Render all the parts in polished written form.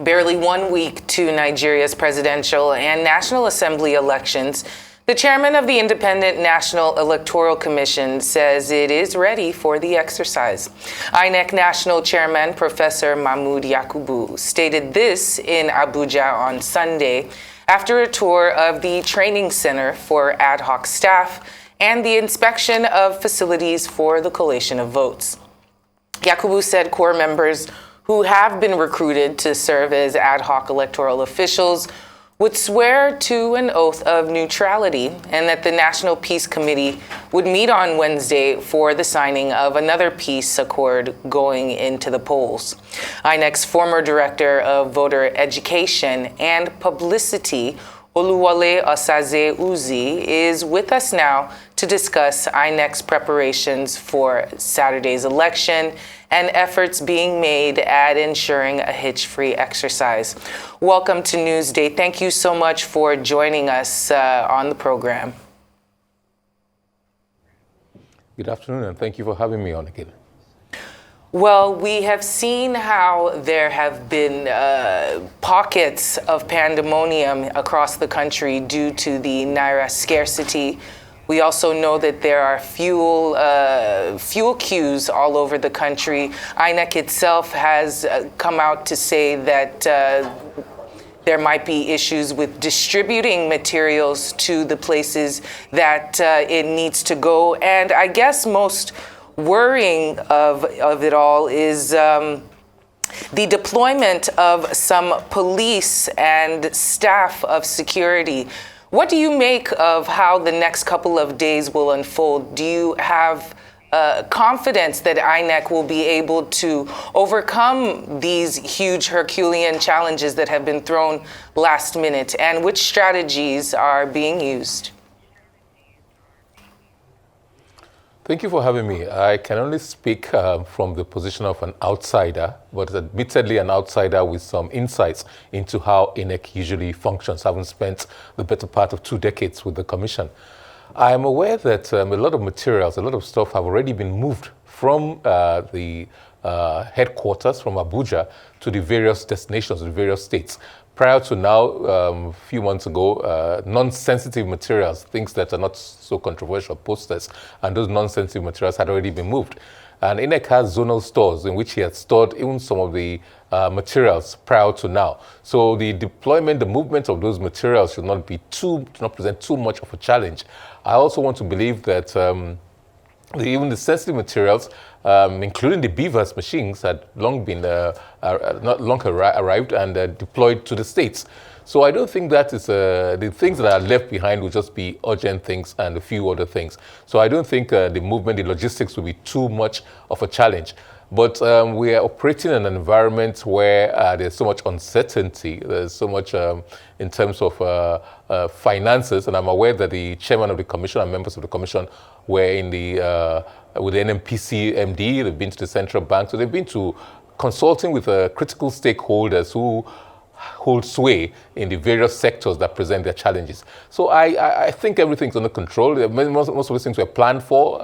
Barely 1 week to Nigeria's presidential and National Assembly elections, the chairman of the Independent National Electoral Commission says it is ready for the exercise. INEC National Chairman Professor Mahmood Yakubu stated this in Abuja on Sunday after a tour of the training center for ad hoc staff and the inspection of facilities for the collation of votes. Yakubu said core members who have been recruited to serve as ad hoc electoral officials would swear to an oath of neutrality and that the National Peace Committee would meet on Wednesday for the signing of another peace accord going into the polls. INEC's former Director of Voter Education and Publicity, Oluwole Osaze Uzzi, is with us now to discuss INEC's preparations for Saturday's election and efforts being made at ensuring a hitch-free exercise. Welcome to Newsday. Thank you so much for joining us on the program. Good afternoon, and thank you for having me on again. Well, we have seen how there have been pockets of pandemonium across the country due to the Naira scarcity. We also know that there are fuel queues all over the country. INEC itself has come out to say that there might be issues with distributing materials to the places that it needs to go. And I guess most worrying of it all is the deployment of some police and staff of security. What do you make of how the next couple of days will unfold? Do you have confidence that INEC will be able to overcome these huge Herculean challenges that have been thrown last minute? And which strategies are being used? Thank you for having me. I can only speak from the position of an outsider, but admittedly an outsider with some insights into how INEC usually functions, having spent the better part of 2 decades with the Commission. I am aware that a lot of materials, a lot of stuff have already been moved from the headquarters, from Abuja, to the various destinations, the various states. Prior to now, a few months ago, non-sensitive materials, things that are not so controversial, posters, and those non-sensitive materials had already been moved. And INEC has zonal stores in which he had stored even some of the materials prior to now. So the deployment, the movement of those materials should not present too much of a challenge. I also want to believe that even the sensitive materials, including the beavers machines, had long been arrived and deployed to the states. So I don't think that is the things that are left behind will just be urgent things and a few other things. So I don't think the movement, the logistics will be too much of a challenge. But we are operating in an environment where there's so much uncertainty. There's so much in terms of finances, and I'm aware that the chairman of the commission and members of the commission were in the with the NMPC MD. They've been to the central bank, so they've been to consulting with critical stakeholders who hold sway in the various sectors that present their challenges. So I think everything's under control. Most of these things were planned for.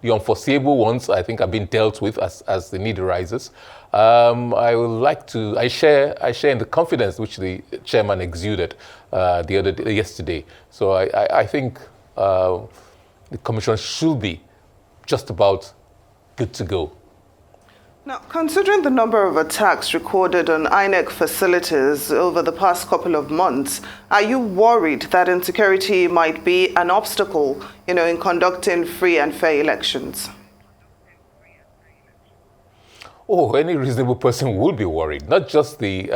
The unforeseeable ones, I think, are being dealt with as the need arises. I share in the confidence which the chairman exuded yesterday. So I think the commission should be just about good to go. Now, considering the number of attacks recorded on INEC facilities over the past couple of months, are you worried that insecurity might be an obstacle, in conducting free and fair elections? Oh, any reasonable person would be worried. Not just the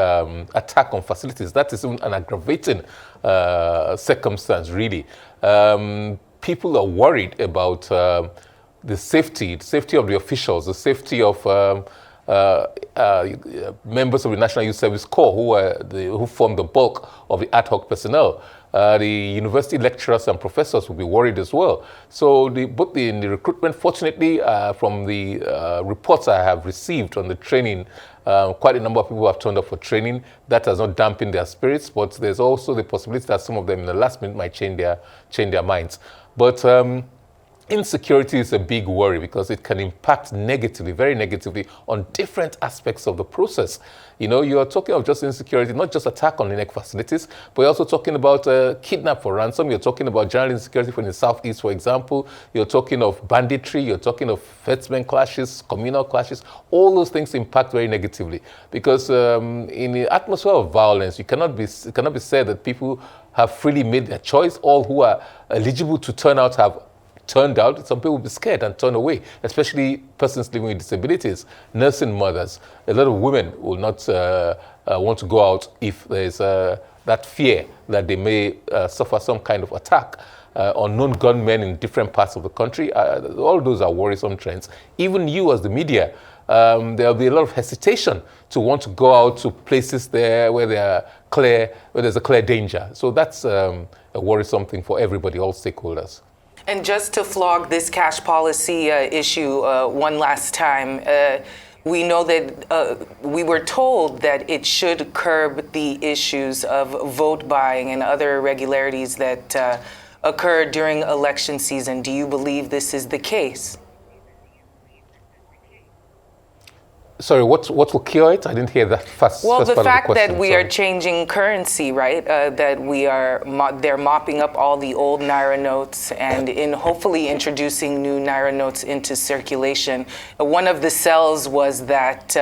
attack on facilities. That is an aggravating circumstance, really. People are worried about the safety of the officials, the safety of members of the National Youth Service Corps who form the bulk of the ad hoc personnel. The university lecturers and professors will be worried as well. So both in the recruitment, fortunately, from the reports I have received on the training, quite a number of people have turned up for training. That has not dampened their spirits, but there's also the possibility that some of them in the last minute might change their minds. But insecurity is a big worry because it can impact negatively, very negatively, on different aspects of the process. You know, you're talking of just insecurity, not just attack on INEC facilities, but you're also talking about kidnap for ransom. You're talking about general insecurity from the southeast, for example. You're talking of banditry. You're talking of herdsmen clashes, communal clashes. All those things impact very negatively because in the atmosphere of violence, it cannot be said that people have freely made their choice. All who are eligible to turn out have turned out. Some people will be scared and turn away, especially persons living with disabilities, nursing mothers. A lot of women will not want to go out if there's that fear that they may suffer some kind of attack. Unknown gunmen in different parts of the country. All those are worrisome trends. Even you as the media, there'll be a lot of hesitation to want to go out to places there where there's a clear danger. So that's a worrisome thing for everybody, all stakeholders. And just to flog this cash policy issue one last time, we know that we were told that it should curb the issues of vote buying and other irregularities that occur during election season. Do you believe this is the case? Sorry, what will cure it? I didn't hear that first Well, part the of the fact question, that we are changing currency, right? That we are, they're mopping up all the old Naira notes and in hopefully introducing new Naira notes into circulation. One of the cells was that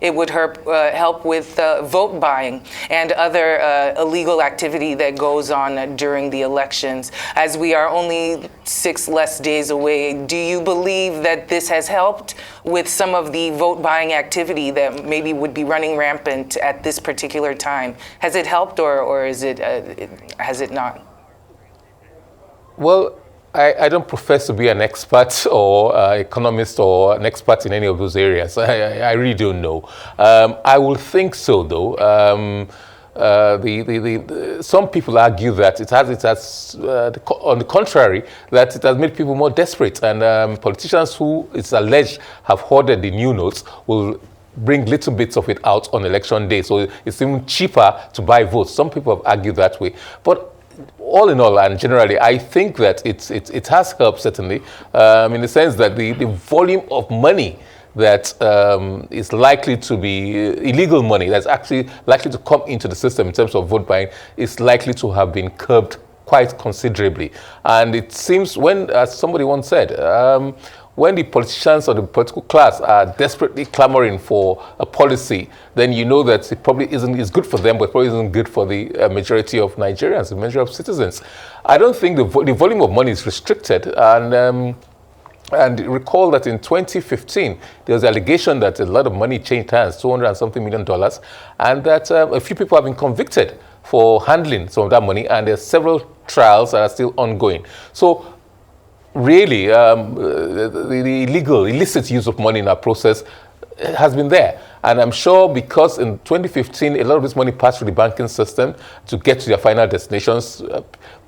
it would help with vote buying and other illegal activity that goes on during the elections. As we are only 6 less days away, do you believe that this has helped with some of the vote buying activity that maybe would be running rampant at this particular time? Has it helped or is it has it not? Well, I don't profess to be an expert or economist or an expert in any of those areas. I really don't know. I will think so, though. Some people argue that it has on the contrary, that it has made people more desperate, and politicians who it's alleged have hoarded the new notes will bring little bits of it out on election day. So it's even cheaper to buy votes. Some people have argued that way. But all in all, and generally, I think that it has helped, certainly, in the sense that the volume of money that is likely to be illegal money, that's actually likely to come into the system in terms of vote buying, is likely to have been curbed quite considerably. And it seems when, as somebody once said, when the politicians or the political class are desperately clamoring for a policy, then you know that it probably is good for them, but probably isn't good for the majority of Nigerians, the majority of citizens. I don't think the volume of money is restricted. And recall that in 2015, there was an allegation that a lot of money changed hands, $200 and something million, and that a few people have been convicted for handling some of that money, and there are several trials that are still ongoing. So really, the illicit use of money in our process has been there. And I'm sure because in 2015, a lot of this money passed through the banking system to get to their final destinations.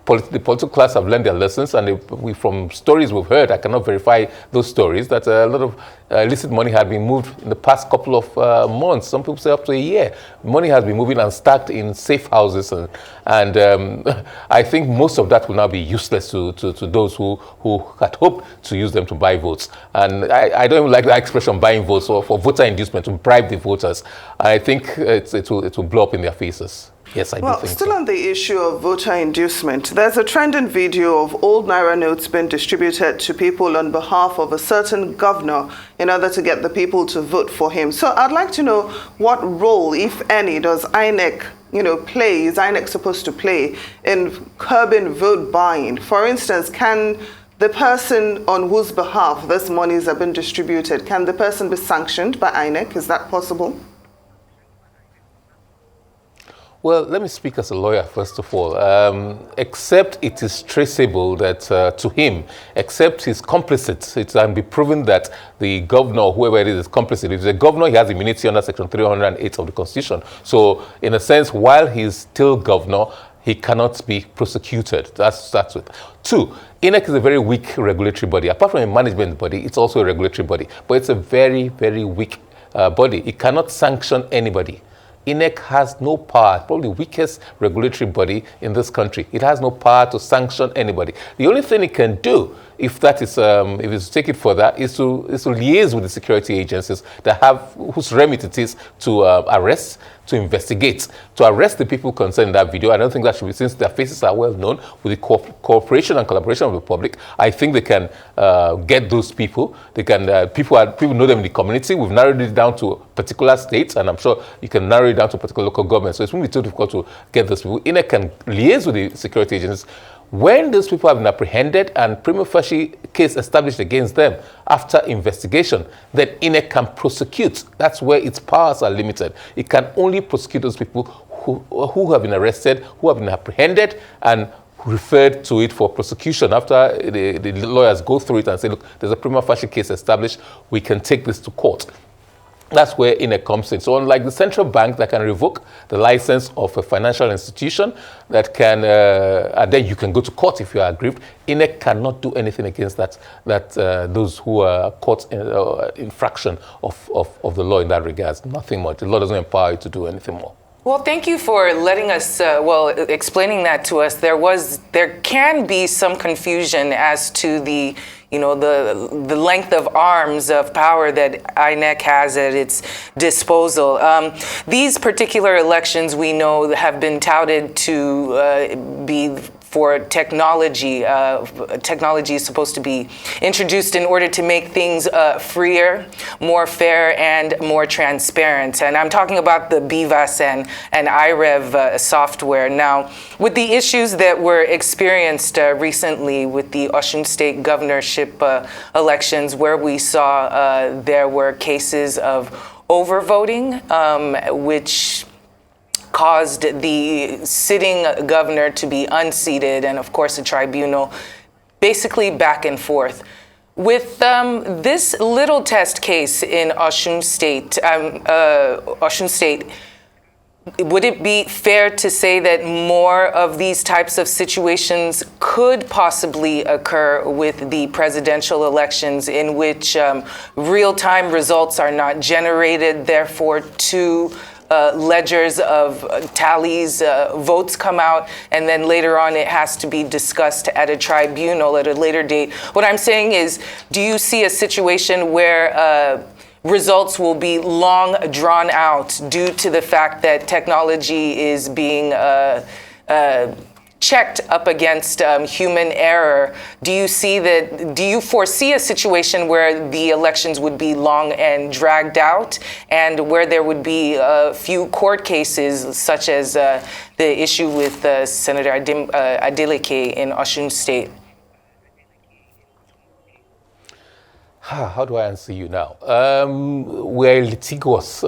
The political class have learned their lessons, and from stories we've heard, I cannot verify those stories, that a lot of illicit money had been moved in the past couple of months. Some people say up to a year. Money has been moving and stacked in safe houses, and I think most of that will now be useless to those who had hoped to use them to buy votes. And I don't even like the expression buying votes or for voter inducement, to bribe the voters. I think it will blow up in their faces. Yes, I do think so. Still on the issue of voter inducement, there's a trending video of old Naira notes being distributed to people on behalf of a certain governor in order to get the people to vote for him. So I'd like to know what role, if any, does INEC play, is INEC supposed to play in curbing vote buying? For instance, can the person on whose behalf this monies have been distributed, can the person be sanctioned by INEC? Is that possible? Well, let me speak as a lawyer, first of all. Except it is traceable that to him, except he's complicit, it can be proven that the governor, or whoever it is complicit. If he's a governor, he has immunity under Section 308 of the Constitution. So, in a sense, while he's still governor, he cannot be prosecuted. That's it. 2, INEC is a very weak regulatory body. Apart from a management body, it's also a regulatory body. But it's a very, very weak body. It cannot sanction anybody. INEC has no power, probably the weakest regulatory body in this country. It has no power to sanction anybody. The only thing it can do, if that is, if it's to take it further, is to liaise with the security agencies that have, whose remit it is to arrest, to investigate, to arrest the people concerned in that video. I don't think that should be, since their faces are well known, with the cooperation and collaboration of the public. I think they can get those people. They can, people know them in the community. We've narrowed it down to particular states, and I'm sure you can narrow it down to particular local governments. So it's going to be too difficult to get those people. INEC can liaise with the security agencies. When those people have been apprehended and prima facie case established against them after investigation, then INEC can prosecute. That's where its powers are limited. It can only prosecute those people who have been arrested, who have been apprehended, and referred to it for prosecution. After the lawyers go through it and say, look, there's a prima facie case established, we can take this to court. That's where INEC comes in. So unlike the central bank that can revoke the license of a financial institution, that can, and then you can go to court if you are aggrieved, INEC cannot do anything against those who are caught in infraction of the law in that regard. Nothing more. The law doesn't empower you to do anything more. Well, thank you for letting us, explaining that to us. There can be some confusion as to the length of arms of power that INEC has at its disposal. These particular elections, we know, have been touted to be for technology. Technology is supposed to be introduced in order to make things freer, more fair, and more transparent. And I'm talking about the BVAS and IREV software. Now, with the issues that were experienced recently with the Osun State governorship elections, where we saw there were cases of overvoting, which caused the sitting governor to be unseated, and of course a tribunal, basically back and forth. With this little test case in Osun State, would it be fair to say that more of these types of situations could possibly occur with the presidential elections, in which real-time results are not generated, therefore two ledgers of tallies, votes come out, and then later on it has to be discussed at a tribunal at a later date? What I'm saying is, do you see a situation where results will be long drawn out due to the fact that technology is being checked up against human error? Do you foresee a situation where the elections would be long and dragged out, and where there would be a few court cases, such as the issue with Senator Adeleke in Osun State? How do I answer you now? We're a litigious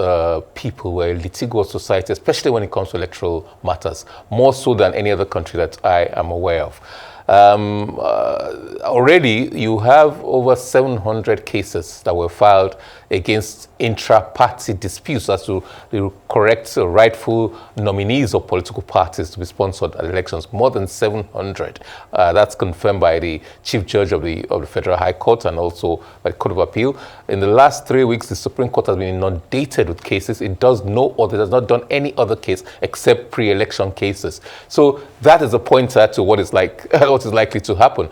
people, we're a litigious society, especially when it comes to electoral matters, more so than any other country that I am aware of. Already, you have over 700 cases that were filed against intra-party disputes as to the correct, rightful nominees of political parties to be sponsored at elections. More than 700. That's confirmed by the Chief Judge of the Federal High Court and also by the Court of Appeal. In the last 3 weeks, the Supreme Court has been inundated with cases. It does has not done any other case except pre-election cases. So that is a pointer to what is likely to happen.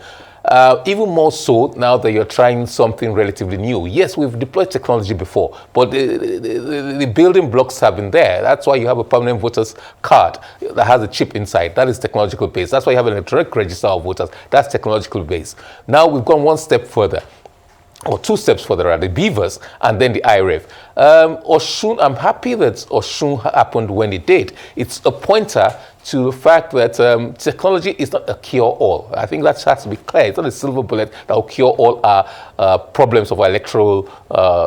Even more so now that you're trying something relatively new. Yes, we've deployed technology before, but the building blocks have been there. That's why you have a permanent voter's card that has a chip inside. That is technological based. That's why you have an electronic register of voters. That's technological based. Now we've gone one step further, or two steps further, the BVAS and then the IREV. Osun, I'm happy that Osun happened when it did. It's a pointer to the fact that technology is not a cure-all. I think that has to be clear. It's not a silver bullet that will cure all our problems of our electoral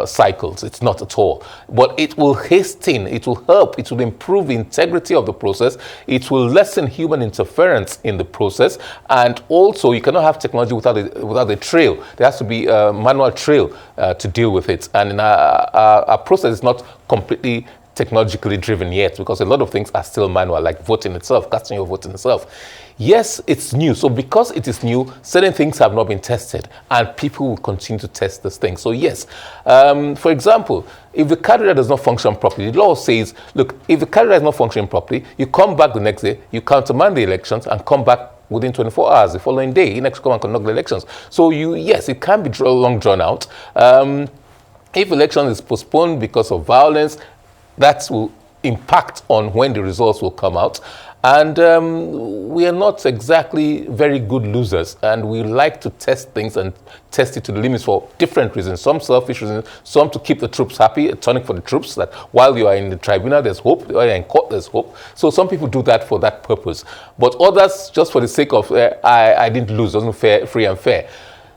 cycles. It's not at all. But it will hasten, it will help, it will improve the integrity of the process, it will lessen human interference in the process, and also you cannot have technology without a trail. There has to be a manual trail to deal with it. And our process is not completely technologically driven yet, because a lot of things are still manual, like voting itself, casting your vote in itself. Yes, it's new. So because it is new, certain things have not been tested, and people will continue to test this thing. So yes, for example, if the card reader does not function properly, the law says, look, if the card reader is not functioning properly, you come back the next day, you countermand the elections, and come back within 24 hours the following day. INEC come and conduct the elections. So yes, it can be long drawn out. If election is postponed because of violence, that will impact on when the results will come out. And we are not exactly very good losers, and we like to test things and test it to the limits for different reasons. Some selfish reasons, some to keep the troops happy, a tonic for the troops, that while you are in the tribunal, there's hope, while you're in court, there's hope. So some people do that for that purpose. But others, just for the sake of, I didn't lose, doesn't free and fair.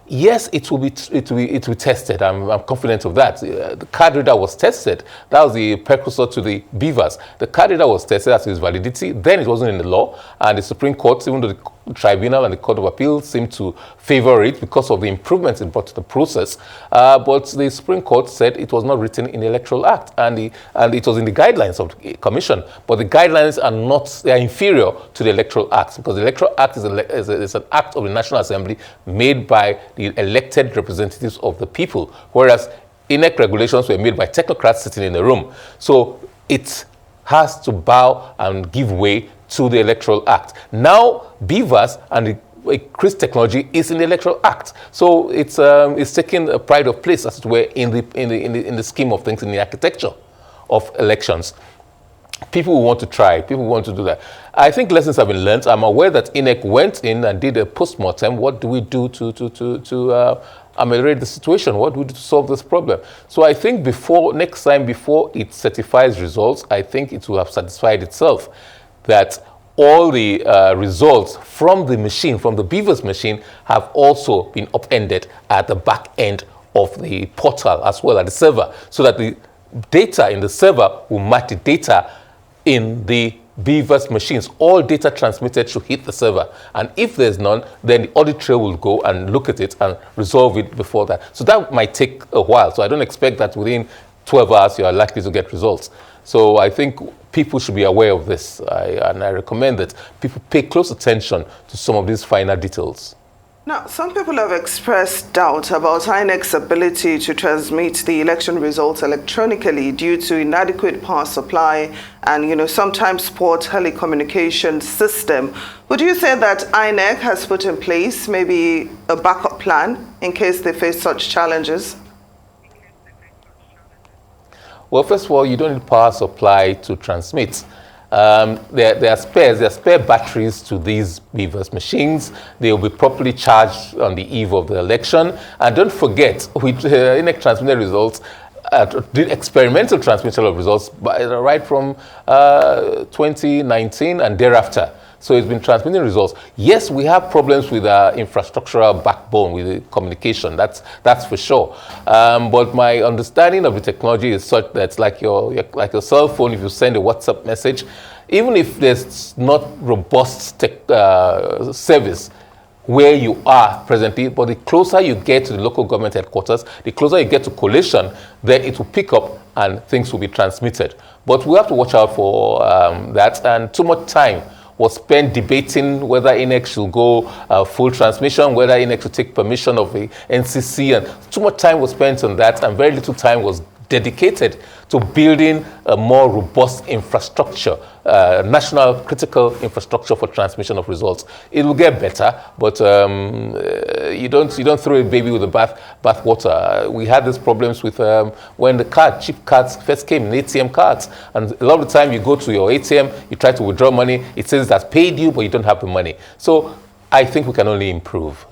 Yes, it will be tested. I'm confident of that. The card reader was tested. That was the precursor to the beavers. The card reader was tested as to its validity. Then it wasn't in the law, and the Supreme Court, even though the Tribunal and the Court of Appeal seemed to favor it because of the improvements it brought to the process. But the Supreme Court said it was not written in the Electoral Act, and it was in the guidelines of the Commission. But the guidelines they are inferior to the Electoral Act, because the Electoral Act is an act of the National Assembly made by the elected representatives of the people, whereas INEC regulations were made by technocrats sitting in the room. So it has to bow and give way to the Electoral Act. Now, beavers and the increased technology is in the Electoral Act. So it's taking a pride of place, as it were, in the scheme of things, in the architecture of elections. People who want to try, people who want to do that. I think lessons have been learned. I'm aware that INEC went in and did a post-mortem. What do we do to ameliorate the situation? What do we do to solve this problem? So I think next time, before it certifies results, I think it will have satisfied itself that all the results from the machine, from the beavers machine, have also been upended at the back end of the portal as well, at the server, so that the data in the server will match the data in the beavers machines. All data transmitted should hit the server, and if there's none, then the audit trail will go and look at it and resolve it before that. So that might take a while. So I don't expect that within 12 hours you are likely to get results. So I think people should be aware of this, and I recommend that people pay close attention to some of these finer details. Now, some people have expressed doubt about INEC's ability to transmit the election results electronically due to inadequate power supply and, sometimes poor telecommunication system. Would you say that INEC has put in place maybe a backup plan in case they face such challenges? Well, first of all, you don't need power supply to transmit. There are spare batteries to these beavers machines. They will be properly charged on the eve of the election. And don't forget, with INEC transmitted results, did experimental transmission of results right from 2019 and thereafter. So it's been transmitting results. Yes, we have problems with our infrastructural backbone, with the communication. That's for sure. But my understanding of the technology is such that, like your cell phone, if you send a WhatsApp message, even if there's not robust service where you are presently, but the closer you get to the local government headquarters, the closer you get to collation, then it will pick up and things will be transmitted. But we have to watch out for that, and too much time was spent debating whether INEC should go full transmission, whether INEC should take permission of the NCC, and too much time was spent on that, and very little time was dedicated to building a more robust infrastructure, national critical infrastructure for transmission of results. It will get better, but you don't throw a baby with the bath water. We had these problems with when the cheap cards first came, the ATM cards, and a lot of the time you go to your ATM, you try to withdraw money, it says it has paid you, but you don't have the money. So I think we can only improve.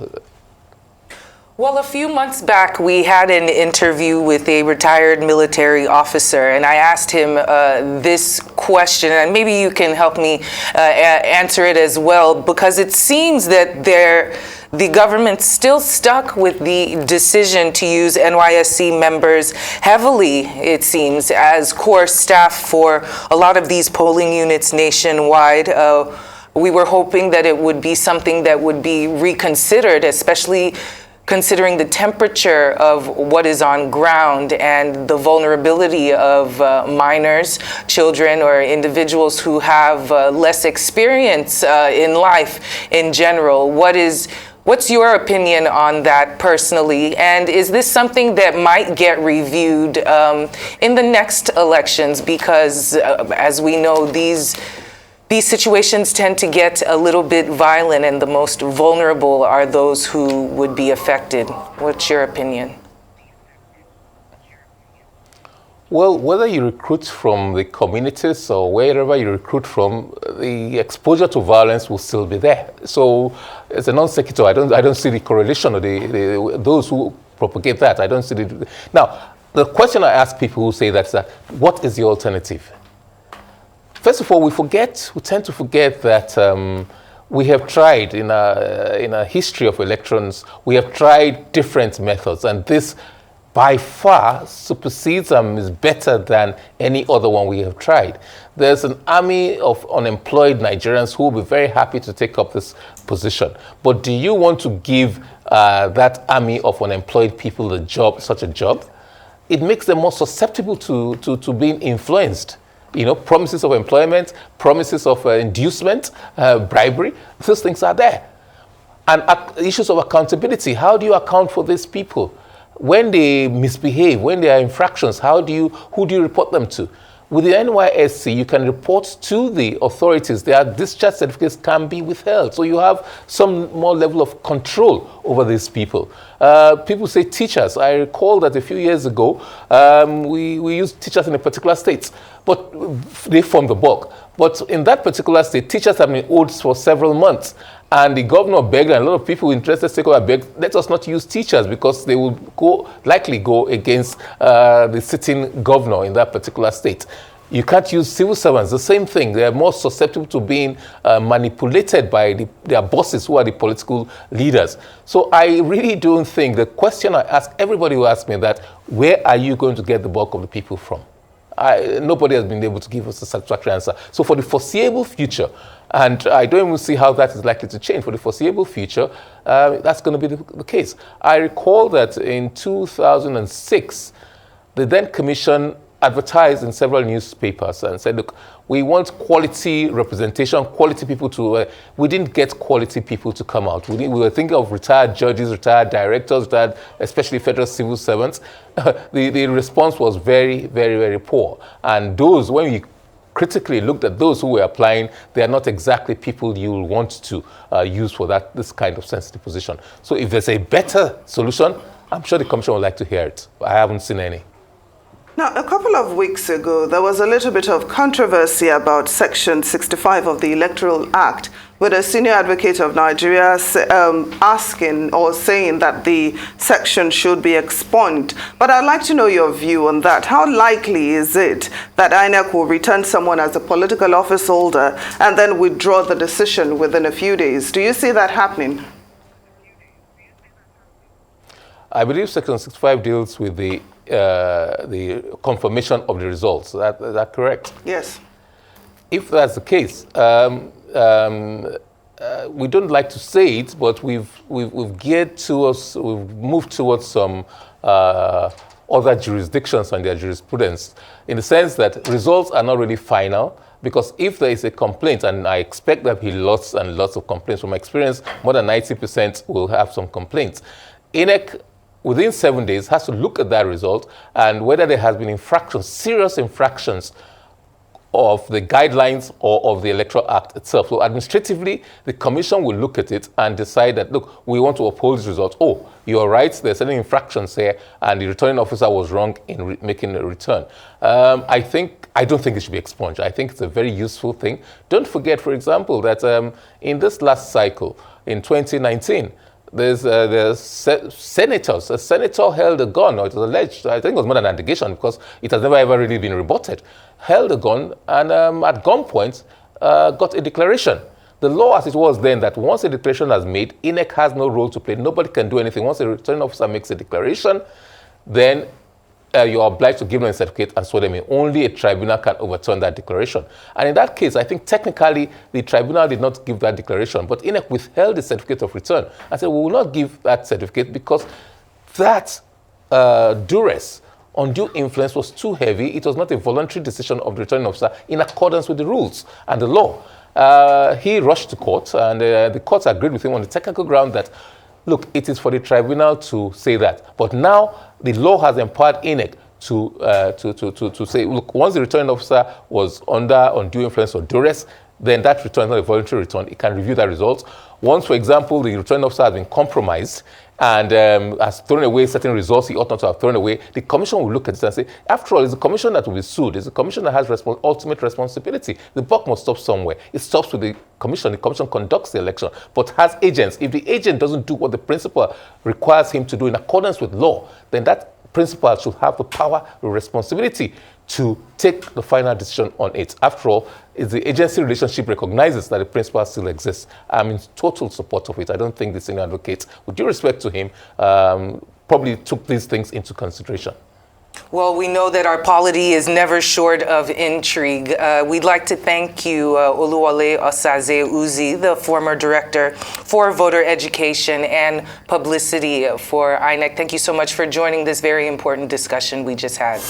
Well, a few months back, we had an interview with a retired military officer, and I asked him this question, and maybe you can help me answer it as well, because it seems that the government's still stuck with the decision to use NYSC members heavily, it seems, as core staff for a lot of these polling units nationwide. We were hoping that it would be something that would be reconsidered, especially considering the temperature of what is on ground and the vulnerability of minors, children, or individuals who have less experience in life in general. What's your opinion on that personally? And is this something that might get reviewed in the next elections? Because as we know, these situations tend to get a little bit violent, and the most vulnerable are those who would be affected. What's your opinion? Well, whether you recruit from the communities or wherever you recruit from, the exposure to violence will still be there. So, as a non sequitur, I don't see the correlation or those who propagate that. I don't see the. Now, the question I ask people who say that is that, what is the alternative? First of all, we tend to forget that we have tried in a history of elections, we have tried different methods, and this by far supersedes and is better than any other one we have tried. There's an army of unemployed Nigerians who will be very happy to take up this position. But do you want to give that army of unemployed people such a job? It makes them more susceptible to being influenced. You know, promises of employment, promises of inducement, bribery, those things are there. And issues of accountability. How do you account for these people? When they misbehave, when there are infractions, who do you report them to? With the NYSC, you can report to the authorities. Their discharge certificates can be withheld. So you have some more level of control over these people. People say teachers. I recall that a few years ago, we used teachers in a particular state, but they formed the bulk. But in that particular state, teachers have been owed for several months. And the governor begged, and a lot of people interested stakeholders begged, let us not use teachers because they will likely go against the sitting governor in that particular state. You can't use civil servants, the same thing. They are more susceptible to being manipulated by their bosses who are the political leaders. So I really don't think, the question I ask everybody who asks me that, where are you going to get the bulk of the people from? Nobody has been able to give us a satisfactory answer. So for the foreseeable future, and I don't even see how that is likely to change, for the foreseeable future, that's going to be the case. I recall that in 2006, the then commission advertised in several newspapers and said, look, we want quality representation, quality people to, we didn't get quality people to come out. We were thinking of retired judges, retired directors, especially federal civil servants. The response was very, very, very poor. And those, when we critically looked at those who were applying, they are not exactly people you will want to use for this kind of sensitive position. So if there's a better solution, I'm sure the commission would like to hear it. I haven't seen any. Now, a couple of weeks ago, there was a little bit of controversy about Section 65 of the Electoral Act, with a senior advocate of Nigeria asking or saying that the section should be expunged. But I'd like to know your view on that. How likely is it that INEC will return someone as a political office holder and then withdraw the decision within a few days? Do you see that happening? I believe Section 65 deals with the confirmation of the results. Is that correct? Yes. If that's the case, we don't like to say it, but we've moved towards some other jurisdictions and their jurisprudence, in the sense that results are not really final, because if there is a complaint, and I expect there will be lots and lots of complaints, from my experience, more than 90% will have some complaints. INEC, within 7 days, has to look at that result and whether there has been infractions, serious infractions of the guidelines or of the Electoral Act itself. So administratively, the commission will look at it and decide that, look, we want to uphold this result. Oh, you're right, there's certain infractions here, and the returning officer was wrong in making a return. I don't think it should be expunged. I think it's a very useful thing. Don't forget, for example, that in this last cycle, in 2019, there's senators. A senator held a gun, or it was alleged, I think it was more than an allegation because it has never ever really been rebutted, held a gun and at gunpoint got a declaration. The law as it was then, that once a declaration is made, INEC has no role to play. Nobody can do anything. Once a returning officer makes a declaration, then you're obliged to give them a certificate and swear them in. Only a tribunal can overturn that declaration. And in that case, I think technically the tribunal did not give that declaration, but INEC withheld the certificate of return and said, we will not give that certificate because that duress, undue influence was too heavy. It was not a voluntary decision of the returning officer in accordance with the rules and the law. He rushed to court, and the courts agreed with him on the technical ground that, look, it is for the tribunal to say that. But now the law has empowered INEC to say, look, once the returning officer was under undue influence or duress, then that return is not a voluntary return. It can review that result. Once, for example, the returning officer has been compromised and has thrown away certain results he ought not to have thrown away, the commission will look at it and say, after all, it's the commission that will be sued. It's the commission that has ultimate responsibility. The buck must stop somewhere. It stops with the commission. The commission conducts the election, but has agents. If the agent doesn't do what the principal requires him to do in accordance with law, then that principal should have the power, the responsibility to take the final decision on it. After all, it's the agency relationship recognizes that the principal still exists. I'm in total support of it. I don't think the senior advocate, with due respect to him, probably took these things into consideration. Well, we know that our polity is never short of intrigue. We'd like to thank you, Oluwole Osaze Uzzi, the former Director for Voter Education and Publicity for INEC. Thank you so much for joining this very important discussion we just had.